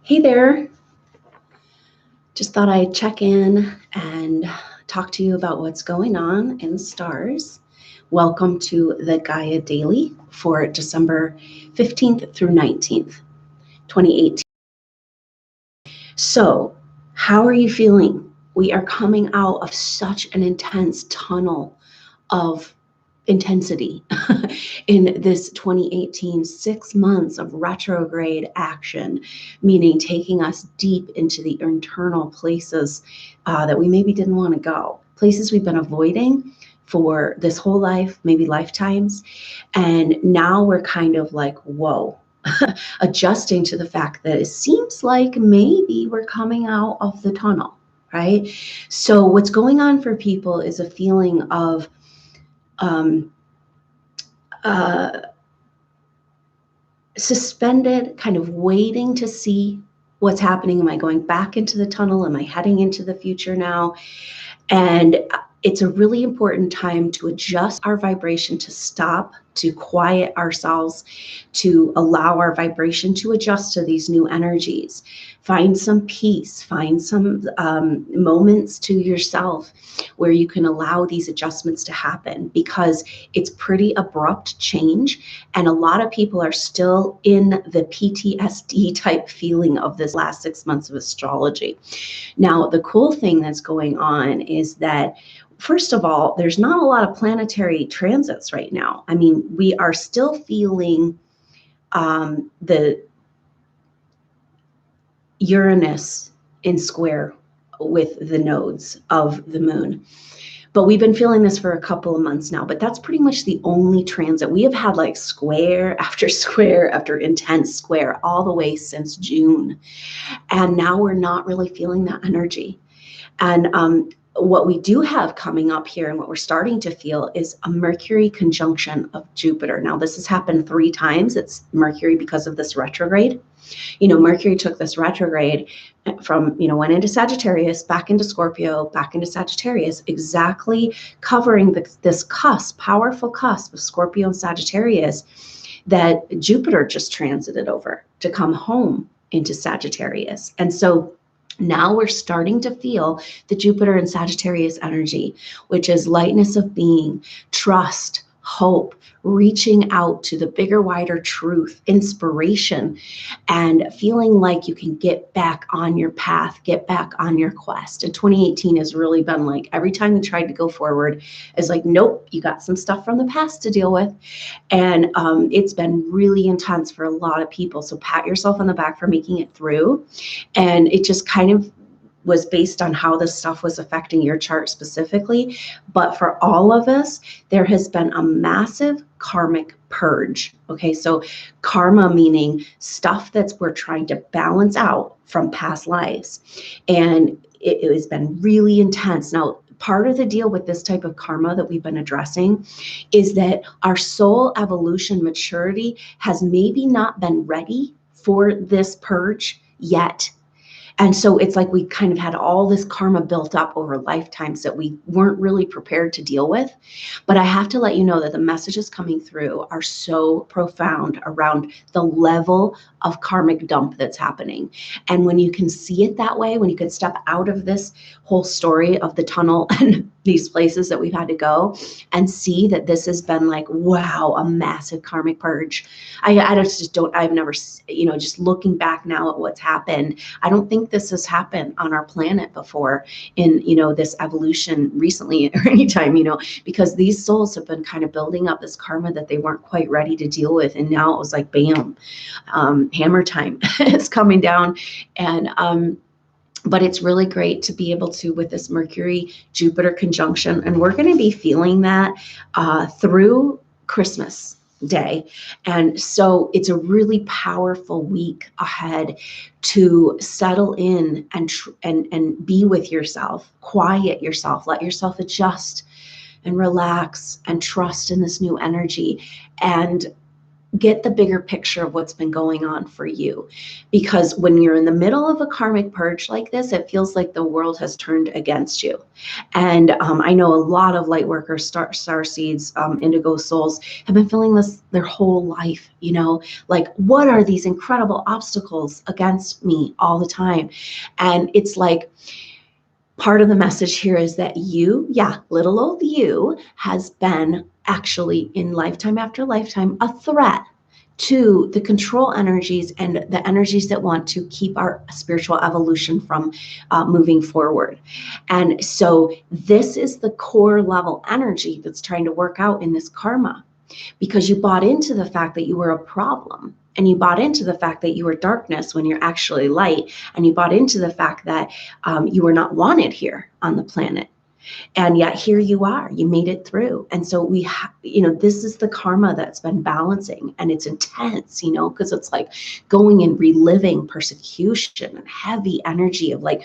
Hey there. Just thought I'd check in and talk to you about what's going on in the stars. Welcome to the Gaia Daily for December 15th through 19th, 2018. So, how are you feeling? We are coming out of such an intense tunnel of intensity in this 2018 6 months of retrograde action, meaning taking us deep into the internal places that we maybe didn't want to go, places we've been avoiding for this whole life, maybe lifetimes. And now we're kind of like, whoa, adjusting to the fact that it seems like maybe we're coming out of the tunnel, right? So what's going on for people is a feeling of suspended, kind of waiting to see what's happening. Am I going back into the tunnel? Am I heading into the future now? And it's a really important time to adjust our vibration, to stop, to quiet ourselves, to allow our vibration to adjust to these new energies. Find some peace, find some moments to yourself where you can allow these adjustments to happen, because it's pretty abrupt change. And a lot of people are still in the PTSD type feeling of this last 6 months of astrology. Now, the cool thing that's going on is that, first of all, there's not a lot of planetary transits right now. I mean, we are still feeling the Uranus in square with the nodes of the moon. But we've been feeling this for a couple of months now, but that's pretty much the only transit. We have had like square after intense square all the way since June. And now we're not really feeling that energy. And what we do have coming up here and what we're starting to feel is a Mercury conjunction of Jupiter. Now, this has happened 3 times. It's Mercury because of this retrograde. Mercury took this retrograde from, went into Sagittarius, back into Scorpio, back into Sagittarius, exactly covering this cusp, powerful cusp of Scorpio and Sagittarius that Jupiter just transited over to come home into Sagittarius. And so now we're starting to feel the Jupiter and Sagittarius energy, which is lightness of being, trust, hope, reaching out to the bigger, wider truth, inspiration, and feeling like you can get back on your path, get back on your quest. And 2018 has really been like, every time you tried to go forward, it's like, nope, you got some stuff from the past to deal with. And it's been really intense for a lot of people. So pat yourself on the back for making it through. And it just kind of was based on how this stuff was affecting your chart specifically. But for all of us, there has been a massive karmic purge. Okay, so karma meaning stuff that's we're trying to balance out from past lives. And it has been really intense. Now, part of the deal with this type of karma that we've been addressing is that our soul evolution maturity has maybe not been ready for this purge yet. And so it's like we kind of had all this karma built up over lifetimes that we weren't really prepared to deal with. But I have to let you know that the messages coming through are so profound around the level of karmic dump that's happening. And when you can see it that way, when you can step out of this whole story of the tunnel and these places that we've had to go and see that this has been like, wow, a massive karmic purge. I've never, just looking back now at what's happened, I don't think this has happened on our planet before in, this evolution recently or anytime, because these souls have been kind of building up this karma that they weren't quite ready to deal with. And now it was like, bam, hammer time is coming down. And, but it's really great to be able to, with this Mercury-Jupiter conjunction, and we're going to be feeling that through Christmas Day. And so it's a really powerful week ahead to settle in and be with yourself, quiet yourself, let yourself adjust and relax and trust in this new energy. And get the bigger picture of what's been going on for you. Because when you're in the middle of a karmic purge like this, it feels like the world has turned against you. And I know a lot of light workers, star seeds, indigo souls have been feeling this their whole life, you know, like, what are these incredible obstacles against me all the time? And it's like, part of the message here is that you, yeah, little old you, has been actually in lifetime after lifetime a threat to the control energies and the energies that want to keep our spiritual evolution from moving forward. And so this is the core level energy that's trying to work out in this karma, because you bought into the fact that you were a problem, and you bought into the fact that you were darkness when you're actually light, and you bought into the fact that you were not wanted here on the planet. And yet here you are, you made it through. And so we you know, this is the karma that's been balancing, and it's intense, you know, because it's like going and reliving persecution and heavy energy of like,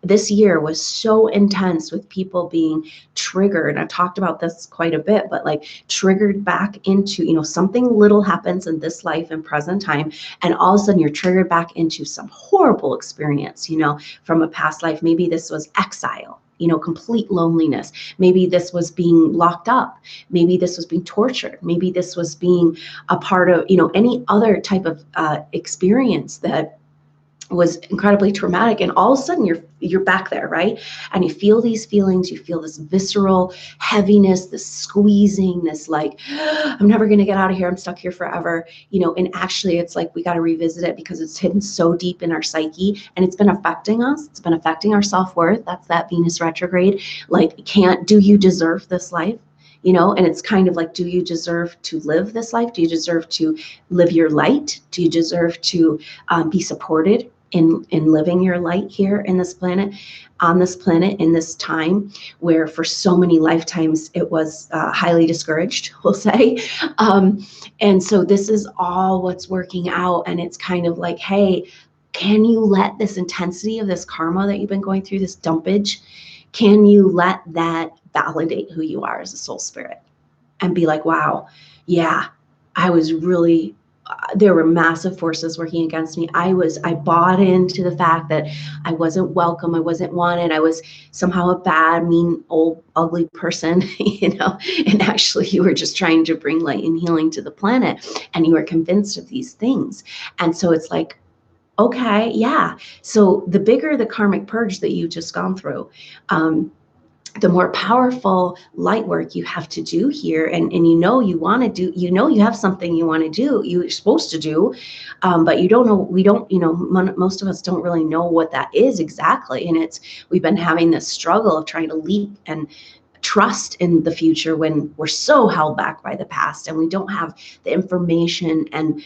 this year was so intense with people being triggered. I talked about this quite a bit, but like triggered back into, you know, something little happens in this life and present time, and all of a sudden you're triggered back into some horrible experience, you know, from a past life. Maybe this was exile, you know, complete loneliness. Maybe this was being locked up. Maybe this was being tortured. Maybe this was being a part of, you know, any other type of experience that was incredibly traumatic. And all of a sudden you're back there, right? And you feel these feelings, you feel this visceral heaviness, this squeezing, this like, I'm never going to get out of here, I'm stuck here forever, you know. And actually it's like, we got to revisit it because it's hidden so deep in our psyche, and it's been affecting us. It's been affecting our self-worth. That's that Venus retrograde. Like, do you deserve this life? You know, and it's kind of like, do you deserve to live this life? Do you deserve to live your light? Do you deserve to be supported in living your light here in this planet, on this planet, in this time where for so many lifetimes it was highly discouraged, we'll say. And so this is all what's working out. And it's kind of like, hey, can you let this intensity of this karma that you've been going through, this dumpage, can you let that validate who you are as a soul spirit and be like, wow, yeah, I was really, there were massive forces working against me. I bought into the fact that I wasn't welcome, I wasn't wanted, I was somehow a bad, mean, old, ugly person, you know, and actually you were just trying to bring light and healing to the planet, and you were convinced of these things. And so it's like, okay, yeah. So the bigger the karmic purge that you've just gone through, the more powerful light work you have to do here. And you know, you want to do, you know, you have something you want to do, you're supposed to do, but you don't know, we don't, you know, most of us don't really know what that is exactly. And we've been having this struggle of trying to leap and trust in the future when we're so held back by the past, and we don't have the information and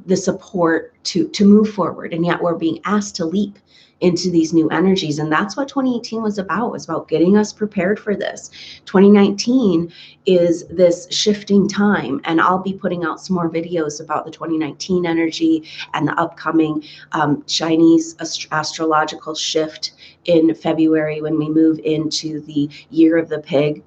the support to move forward. And yet we're being asked to leap into these new energies. And that's what 2018 was about. It was about getting us prepared for this. 2019 is this shifting time, and I'll be putting out some more videos about the 2019 energy and the upcoming Chinese astrological shift in February when we move into the year of the pig,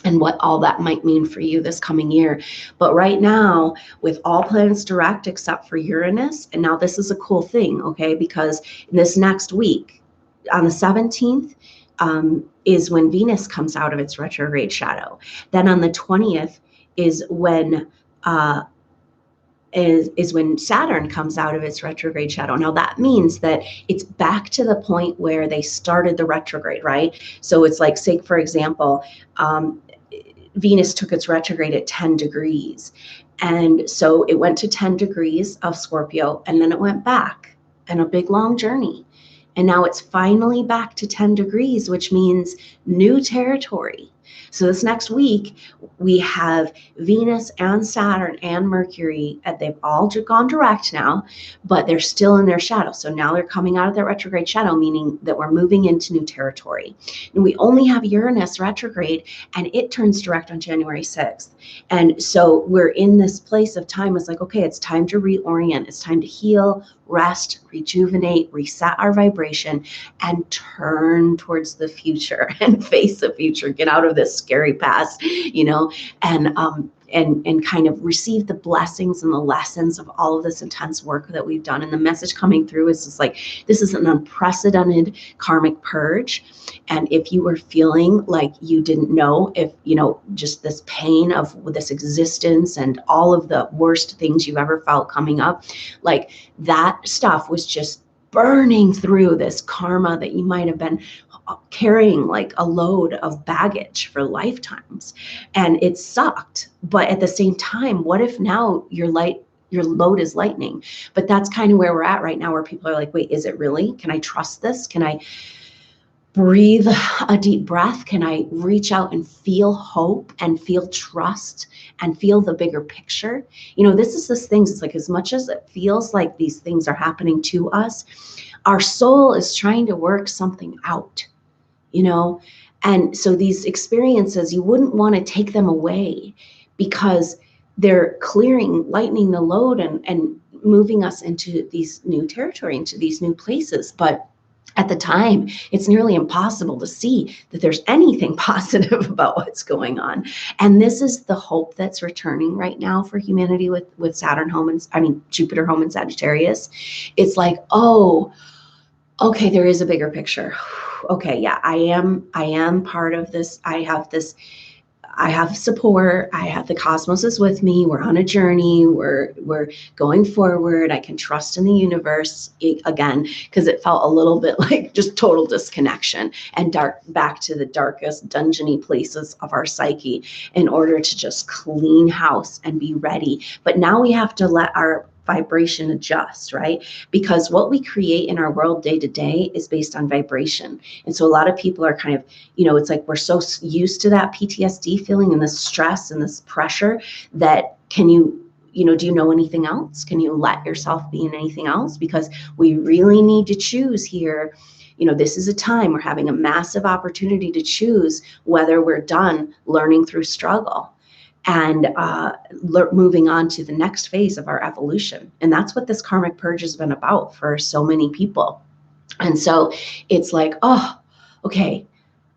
and what all that might mean for you this coming year. But right now, with all planets direct except for Uranus, and now this is a cool thing, okay, because this next week, on the 17th, is when Venus comes out of its retrograde shadow. Then on the 20th is when when Saturn comes out of its retrograde shadow. Now that means that it's back to the point where they started the retrograde, right? So it's like, say, for example, Venus took its retrograde at 10 degrees. And so it went to 10 degrees of Scorpio, and then it went back and a big long journey. And now it's finally back to 10 degrees, which means new territory. So this next week, we have Venus and Saturn and Mercury, and they've all gone direct now, but they're still in their shadow. So now they're coming out of their retrograde shadow, meaning that we're moving into new territory. And we only have Uranus retrograde, and it turns direct on January 6th. And so we're in this place of time. It's like, okay, it's time to reorient. It's time to heal, rest, rejuvenate, reset our vibration, and turn towards the future and face the future. Get out of this scary past, you know, and and kind of receive the blessings and the lessons of all of this intense work that we've done. And the message coming through is just like, this is an unprecedented karmic purge. And if you were feeling like you didn't know, if, just this pain of this existence and all of the worst things you've ever felt coming up, like that stuff was just burning through this karma that you might have been carrying like a load of baggage for lifetimes. And it sucked. But at the same time, what if now your load is lightening? But that's kind of where we're at right now, where people are like, wait, is it really? Can I trust this? Can I breathe a deep breath? Can I reach out and feel hope and feel trust and feel the bigger picture? This is this things. It's like, as much as it feels like these things are happening to us, our soul is trying to work something out, and so these experiences, you wouldn't want to take them away, because they're lightening the load and moving us into these new territory, into these new places. But at the time, it's nearly impossible to see that there's anything positive about what's going on. And this is the hope that's returning right now for humanity with Jupiter home in Sagittarius. It's like, oh, okay, there is a bigger picture. Okay, yeah, I am part of this. I have support. I have the cosmos is with me. We're on a journey. We're going forward. I can trust in the universe again, because it felt a little bit like just total disconnection and back to the darkest dungeony places of our psyche in order to just clean house and be ready. But now we have to let our vibration adjust, right? Because what we create in our world day to day is based on vibration. And so a lot of people are kind of, it's like we're so used to that PTSD feeling and this stress and this pressure that do you know anything else? Can you let yourself be in anything else? Because we really need to choose here. This is a time we're having a massive opportunity to choose whether we're done learning through struggle and moving on to the next phase of our evolution. And that's what this karmic purge has been about for so many people. And so it's like, oh, okay,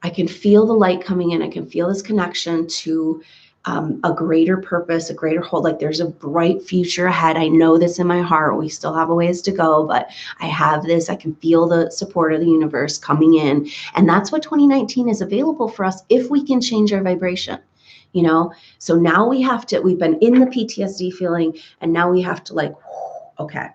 I can feel the light coming in. I can feel this connection to a greater purpose, a greater whole, like there's a bright future ahead. I know this in my heart. We still have a ways to go, but I have this. I can feel the support of the universe coming in. And that's what 2019 is available for us if we can change our vibration. So now we've been in the PTSD feeling, and now we have to okay,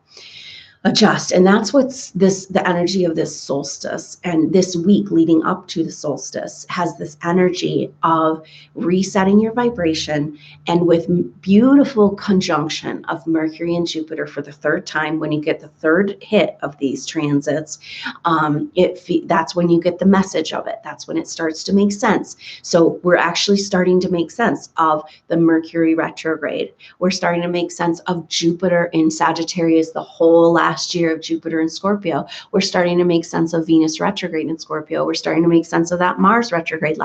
adjust. And that's the energy of this solstice. And this week leading up to the solstice has this energy of resetting your vibration, and with beautiful conjunction of Mercury and Jupiter for the third time. When you get the third hit of these transits, that's when you get the message of it. That's when it starts to make sense. So we're actually starting to make sense of the Mercury retrograde. We're starting to make sense of Jupiter in Sagittarius, the whole last year of Jupiter in Scorpio. We're starting to make sense of Venus retrograde in Scorpio. We're starting to make sense of that Mars retrograde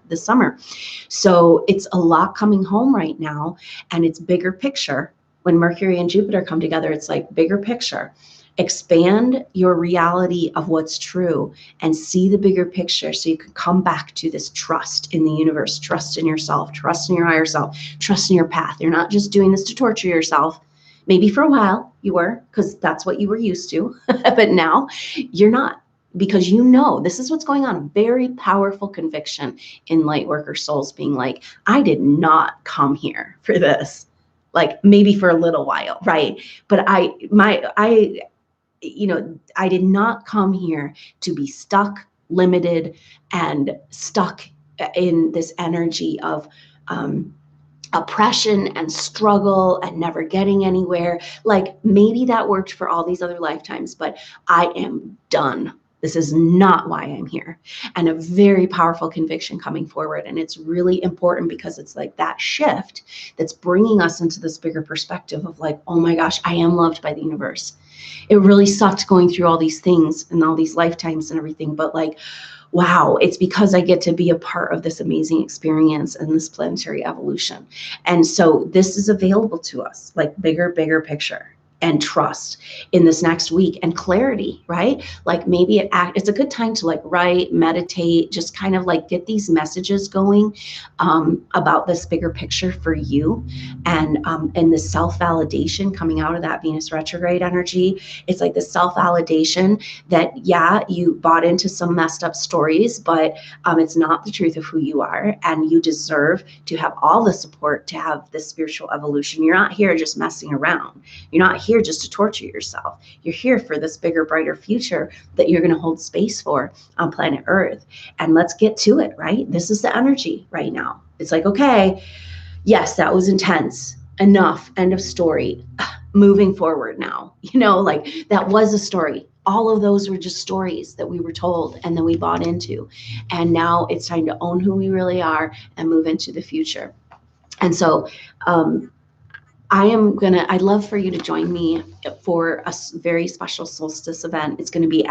this summer. So it's a lot coming home right now, and it's bigger picture. When Mercury and Jupiter come together, it's like bigger picture. Expand your reality of what's true and see the bigger picture, so you can come back to this trust in the universe, trust in yourself, trust in your higher self, trust in your path. You're not just doing this to torture yourself. Maybe for a while you were, because that's what you were used to, but now you're not, because this is what's going on. A very powerful conviction in light worker souls being like, I did not come here for this, like maybe for a little while, right? But I did not come here to be stuck, limited, and stuck in this energy of oppression and struggle and never getting anywhere. Like maybe that worked for all these other lifetimes, but I am done. This is not why I'm here. And a very powerful conviction coming forward. And it's really important, because it's like that shift that's bringing us into this bigger perspective of like, oh my gosh, I am loved by the universe. It really sucked going through all these things and all these lifetimes and everything, but like, wow, it's because I get to be a part of this amazing experience and this planetary evolution. And so this is available to us, like bigger picture. and trust in this next week, and clarity, right? Like maybe it's a good time to like write, meditate, just kind of like get these messages going about this bigger picture for you, and the self-validation coming out of that Venus retrograde energy. It's like the self-validation that, yeah, you bought into some messed up stories, but it's not the truth of who you are, and you deserve to have all the support to have this spiritual evolution. You're not here just messing around. You're not here just to torture yourself. You're here for this bigger, brighter future that you're going to hold space for on planet Earth. And let's get to it, right? This is the energy right now. It's like, okay, yes, that was intense. Enough. End of story. Moving forward now. Like that was a story. All of those were just stories that we were told and then we bought into. And now it's time to own who we really are and move into the future. And so, I'd love for you to join me for a very special solstice event. It's going to be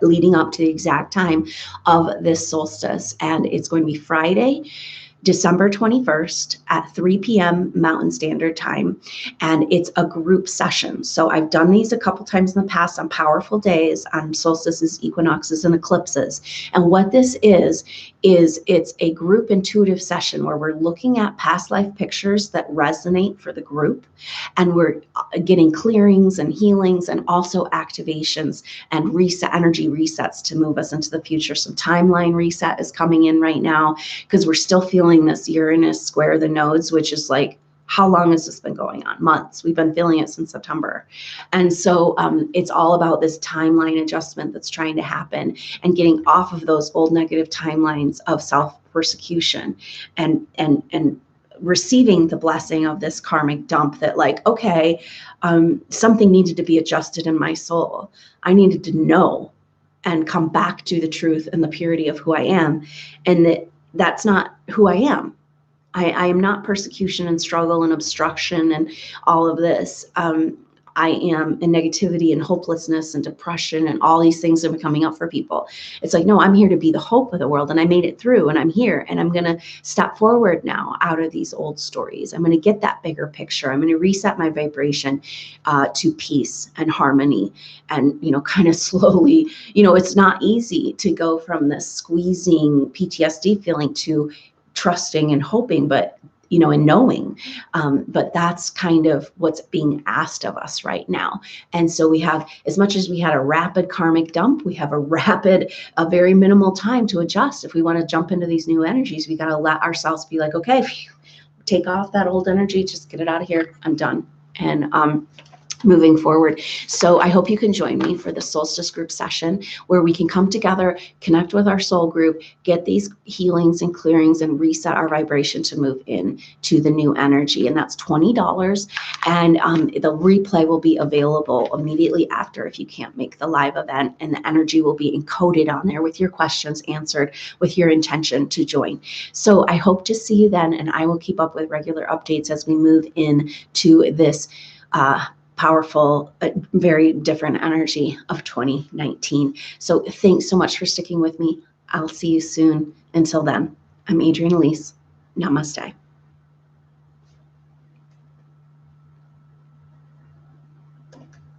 leading up to the exact time of this solstice. And it's going to be Friday, December 21st at 3 p.m. Mountain Standard Time. And it's a group session. So I've done these a couple times in the past on powerful days, on solstices, equinoxes, and eclipses. And what this is it's a group intuitive session where we're looking at past life pictures that resonate for the group. And we're getting clearings and healings and also activations and energy resets to move us into the future. Some timeline reset is coming in right now because we're still feeling this Uranus square the nodes, which is like, how long has this been going on? Months. We've been feeling it since September. And so it's all about this timeline adjustment that's trying to happen and getting off of those old negative timelines of self-persecution and receiving the blessing of this karmic dump that like, okay, something needed to be adjusted in my soul. I needed to know and come back to the truth and the purity of who I am, and that's not who I am. I am not persecution and struggle and obstruction and all of this. I am in negativity and hopelessness and depression and all these things that are coming up for people. It's like, no, I'm here to be the hope of the world, and I made it through, and I'm here, and I'm going to step forward now out of these old stories. I'm going to get that bigger picture. I'm going to reset my vibration to peace and harmony, and, kind of slowly, it's not easy to go from this squeezing PTSD feeling to trusting and hoping, but and knowing, but that's kind of what's being asked of us right now. And so we have, as much as we had a rapid karmic dump, we have a very minimal time to adjust. If we want to jump into these new energies, we got to let ourselves be like, okay, take off that old energy, just get it out of here. I'm done. And moving forward. So I hope you can join me for the solstice group session where we can come together, connect with our soul group, get these healings and clearings and reset our vibration to move in to the new energy. And that's $20. And the replay will be available immediately after if you can't make the live event, and the energy will be encoded on there with your questions answered with your intention to join. So I hope to see you then, and I will keep up with regular updates as we move in to this powerful, very different energy of 2019. So thanks so much for sticking with me. I'll see you soon. Until then, I'm Adrienne Elise. Namaste.